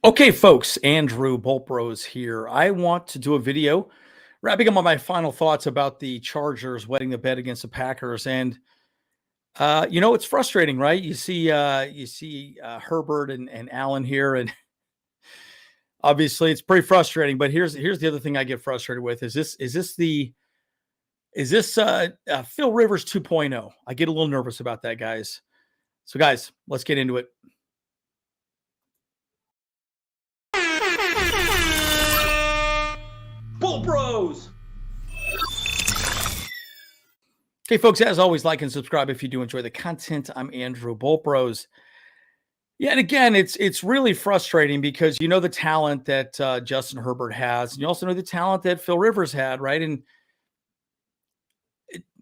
Okay, folks, Andrew Boltbros here. I want to do a video wrapping up on my final thoughts about the Chargers wetting the bed against the Packers. And it's frustrating, right? You see Herbert and Allen here, and obviously it's pretty frustrating. But here's the other thing I get frustrated with: is this Phil Rivers 2.0? I get a little nervous about that, guys. So, guys, let's get into it. Bull Bros. Okay, folks, as always, like and subscribe if you do enjoy the content. I'm Andrew Bolt Bros. Yeah, and again, it's really frustrating because you know the talent that Justin Herbert has, and you also know the talent that Phil Rivers had, right? And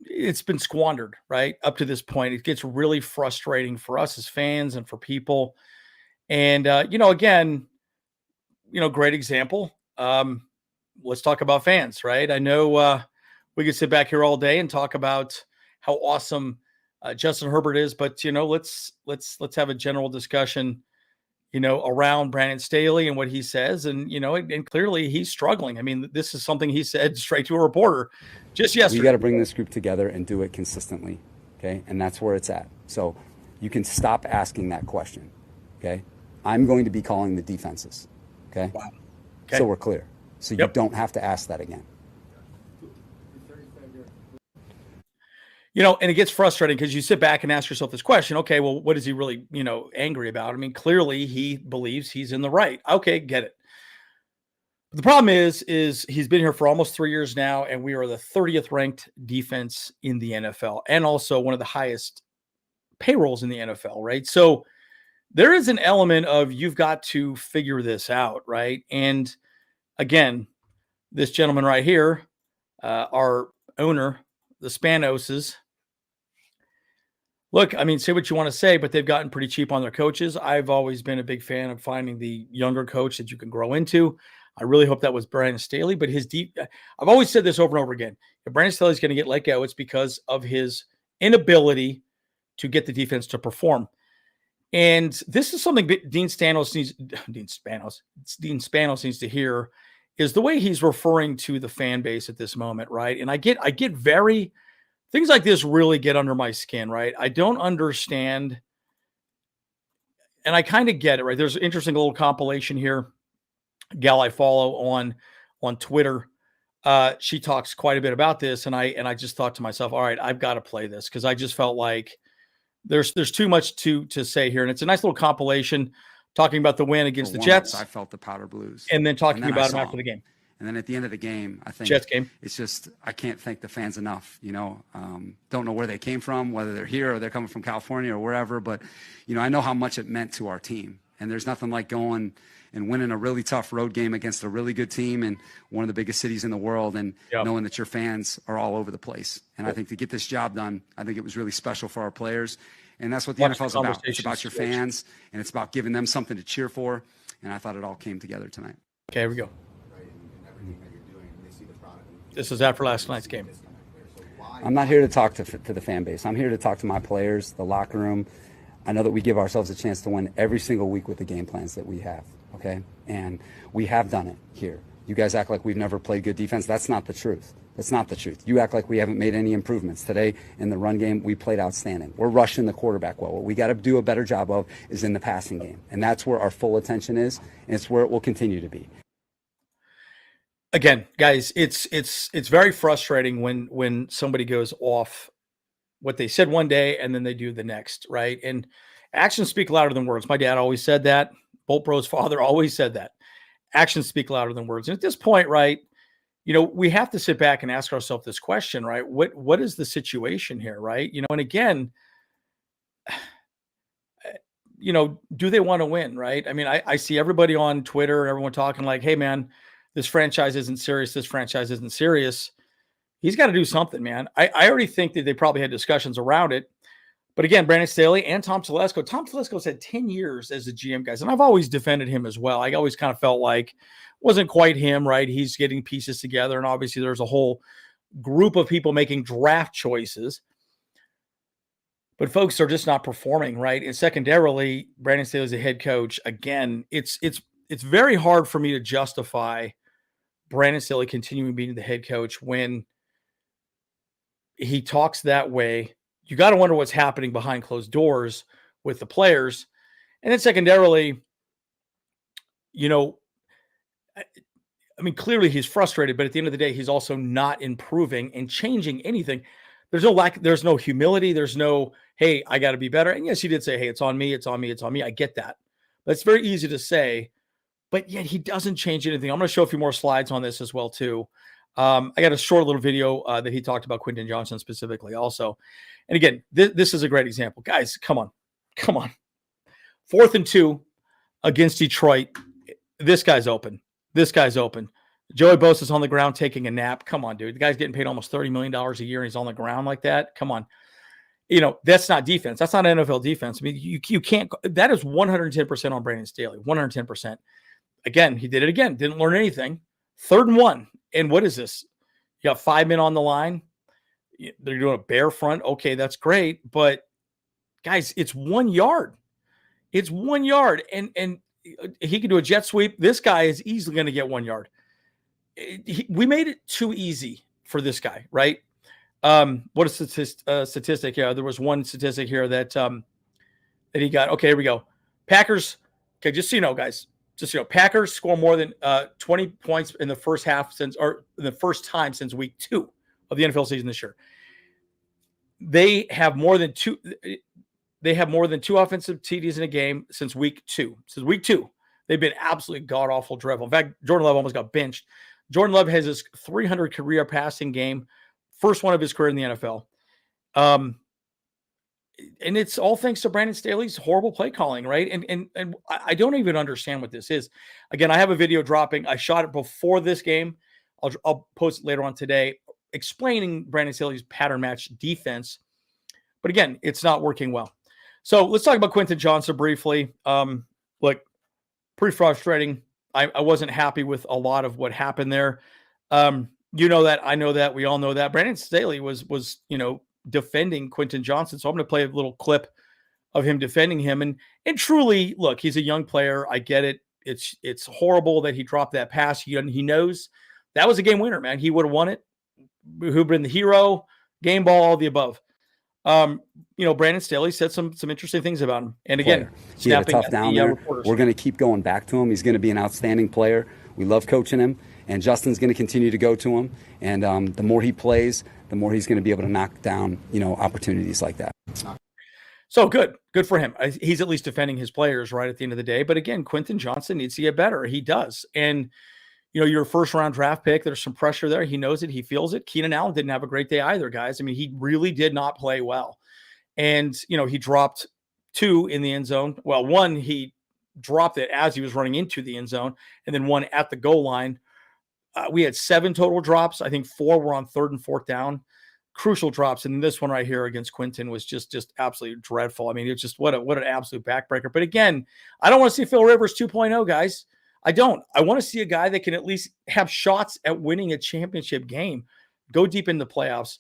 it's been squandered, right, up to this point. It gets really frustrating for us as fans and for people. And again, great example. Let's talk about fans, right? I know we could sit back here all day and talk about how awesome Justin Herbert is, but let's have a general discussion, around Brandon Staley and what he says, and clearly he's struggling. I mean, this is something he said straight to a reporter just yesterday. We got to bring this group together and do it consistently, okay? And that's where it's at. So you can stop asking that question, okay? I'm going to be calling the defenses, okay? Wow. Okay. So we're clear. So you don't have to ask that again. And it gets frustrating because you sit back and ask yourself this question. Okay, well, what is he really, angry about? I mean, clearly he believes he's in the right. Okay, get it. But the problem is he's been here for almost 3 years now, and we are the 30th ranked defense in the NFL and also one of the highest payrolls in the NFL, right? So there is an element of you've got to figure this out, right? And again, this gentleman right here, our owner, the Spanoses. Look, I mean, say what you want to say, but they've gotten pretty cheap on their coaches. I've always been a big fan of finding the younger coach that you can grow into. I really hope that was Brandon Staley, but I've always said this over and over again. If Brandon Staley's going to get let go, it's because of his inability to get the defense to perform. And this is something Dean Spanos needs to hear, is the way he's referring to the fan base at this moment, right? And I get things like this really get under my skin, right? I don't understand, and I kind of get it, right? There's an interesting little compilation here. Gal I follow on Twitter. She talks quite a bit about this, and I just thought to myself, all right, I've got to play this because I just felt like there's too much to say here, and it's a nice little compilation talking about the win against the Jets. I felt the powder blues, and then talking about him after the game. And then at the end of the game, I think Jets game. It's just I can't thank the fans enough. Don't know where they came from, whether they're here or they're coming from California or wherever, but I know how much it meant to our team. And there's nothing like going and winning a really tough road game against a really good team in one of the biggest cities in the world, and knowing that your fans are all over the place. And I think to get this job done, I think it was really special for our players. And that's what the NFL is about. It's about your fans, and it's about giving them something to cheer for. And I thought it all came together tonight. Okay, here we go. This is after last night's game. I'm not here to talk to the fan base. I'm here to talk to my players, the locker room. I know that we give ourselves a chance to win every single week with the game plans that we have, okay? And we have done it here. You guys act like we've never played good defense. That's not the truth. That's not the truth. You act like we haven't made any improvements. Today, in the run game, we played outstanding. We're rushing the quarterback well. What we got to do a better job of is in the passing game. And that's where our full attention is, and it's where it will continue to be. Again, guys, it's very frustrating when somebody goes off what they said one day and then they do the next, right? And actions speak louder than words. My dad always said that. Bolt Bro's father always said that. Actions speak louder than words. And at this point, right, we have to sit back and ask ourselves this question, right? What is the situation here, right? And again, do they want to win, right? I mean, I see everybody on Twitter, everyone talking like, hey, man, this franchise isn't serious. This franchise isn't serious. He's got to do something, man. I already think that they probably had discussions around it. But again, Brandon Staley and Tom Telesco. Tom Telesco's had 10 years as a GM, guys. And I've always defended him as well. I always kind of felt like it wasn't quite him, right? He's getting pieces together. And obviously there's a whole group of people making draft choices. But folks are just not performing, right? And secondarily, Brandon Staley is a head coach. Again, it's it's very hard for me to justify Brandon Staley continuing being the head coach when he talks that way. You got to wonder what's happening behind closed doors with the players. And then secondarily, you know, I mean, clearly he's frustrated, but at the end of the day, he's also not improving and changing anything. There's no humility. There's no, hey, I got to be better. And yes, he did say, hey, it's on me. It's on me. It's on me. I get that. But it's very easy to say, but yet he doesn't change anything. I'm going to show a few more slides on this as well, too. I got a short little video that he talked about Quentin Johnson specifically also. And again, this is a great example. Guys, come on. 4th and 2 against Detroit. This guy's open. Joey Bosa's on the ground taking a nap. Come on, dude. The guy's getting paid almost $30 million a year and he's on the ground like that. Come on. That's not defense. That's not NFL defense. I mean, you can't. That is 110% on Brandon Staley. 110%. Again, he did it again. Didn't learn anything. 3rd and 1. And what is this? You got 5 men on the line. They're doing a bear front. Okay, that's great. But guys, it's 1 yard. It's 1 yard. And he can do a jet sweep. This guy is easily going to get 1 yard. We made it too easy for this guy, right? What a statistic. Yeah, there was one statistic here that he got. Okay, here we go. Packers. Okay, just so you know, guys. Packers score more than 20 points in the first time since week 2 of the NFL season this year. They have more than two offensive TDs in a game since week 2. Since week 2, they've been absolutely god awful dreadful. In fact, Jordan Love almost got benched. Jordan Love has his 300 career passing game, first one of his career in the NFL. And it's all thanks to Brandon Staley's horrible play calling, right? And I don't even understand what this is. Again, I have a video dropping. I shot it before this game. I'll post it later on today, explaining Brandon Staley's pattern match defense. But again, it's not working well. So let's talk about Quentin Johnson briefly. Look, pretty frustrating. I wasn't happy with a lot of what happened there. You know that. I know that. We all know that. Brandon Staley was defending Quentin Johnson. So I'm going to play a little clip of him defending him. And truly, look, he's a young player. I get it. It's horrible that he dropped that pass. He knows that was a game winner, man. He would have won it. Who'd been the hero, game ball, all the above. Brandon Staley said some interesting things about him. And again, he had a tough down there. We're going to keep going back to him. He's going to be an outstanding player. We love coaching him. And Justin's going to continue to go to him. And the more he plays, the more he's going to be able to knock down, opportunities like that. So good for him. He's at least defending his players right at the end of the day. But again, Quentin Johnson needs to get better. He does. And, you're a first round draft pick. There's some pressure there. He knows it. He feels it. Keenan Allen didn't have a great day either, guys. I mean, he really did not play well. And, he dropped 2 in the end zone. Well, 1, he dropped it as he was running into the end zone, and then 1 at the goal line. We had 7 total drops. I think 4 were on 3rd and 4th down. Crucial drops. And this one right here against Quentin was just absolutely dreadful. I mean, it's just what an absolute backbreaker. But again, I don't want to see Phil Rivers 2.0, guys. I don't. I want to see a guy that can at least have shots at winning a championship game, go deep in the playoffs.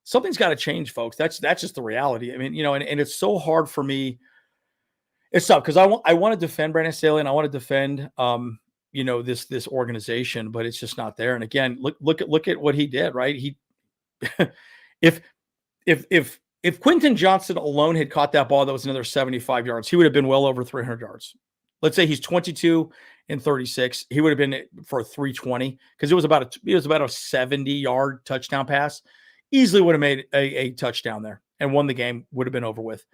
Something's got to change, folks. That's just the reality. I mean, and it's so hard for me. It's tough because I want to defend Brandon Staley and I want to defend this organization, but it's just not there. And again, look at what he did, right? He if Quentin Johnson alone had caught that ball that was another 75 yards, he would have been well over 300 yards. Let's say he's 22 and 36. He would have been for 320 because it was about a 70-yard touchdown pass. Easily would have made a touchdown there and won the game, would have been over with.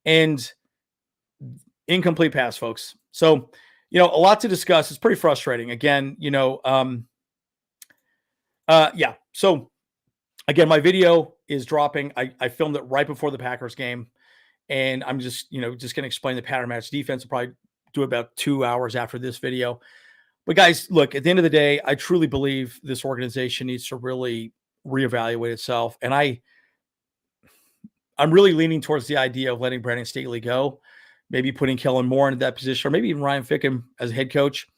And incomplete pass, folks. So, a lot to discuss. It's pretty frustrating. Again, yeah. So again, my video is dropping. I filmed it right before the Packers game. And I'm just going to explain the pattern match defense. I'll probably do about 2 hours after this video. But guys, look, at the end of the day, I truly believe this organization needs to really reevaluate itself. And I'm really leaning towards the idea of letting Brandon Staley go, maybe putting Kellen Moore into that position, or maybe even Ryan Fickham as a head coach,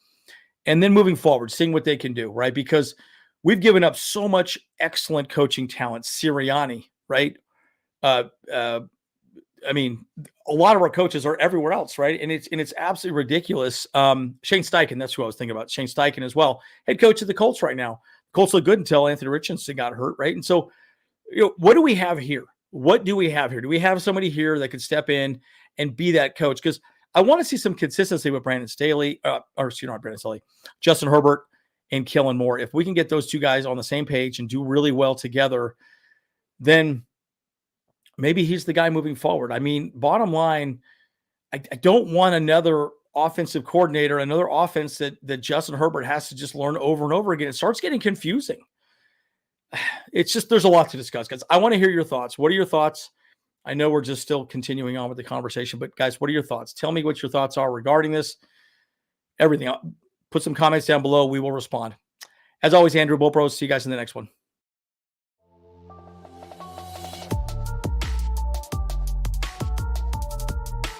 and then moving forward, seeing what they can do, right? Because we've given up so much excellent coaching talent. Sirianni, right? I mean, a lot of our coaches are everywhere else, right? And it's absolutely ridiculous. Shane Steichen, that's who I was thinking about. Shane Steichen as well, head coach of the Colts right now. Colts look good until Anthony Richardson got hurt, right? And so, what do we have here? What do we have here? Do we have somebody here that could step in and be that coach? Because I want to see some consistency with Brandon Staley, not Brandon Staley, Justin Herbert and Kellen Moore. If we can get those two guys on the same page and do really well together, then maybe he's the guy moving forward. I mean, bottom line, I don't want another offensive coordinator, another offense that Justin Herbert has to just learn over and over again. It starts getting confusing. It's just, there's a lot to discuss, guys. I want to hear your thoughts. What are your thoughts? I know we're just still continuing on with the conversation, but guys, what are your thoughts? Tell me what your thoughts are regarding this. Everything. Put some comments down below. We will respond. As always, Andrew Bulbros. See you guys in the next one.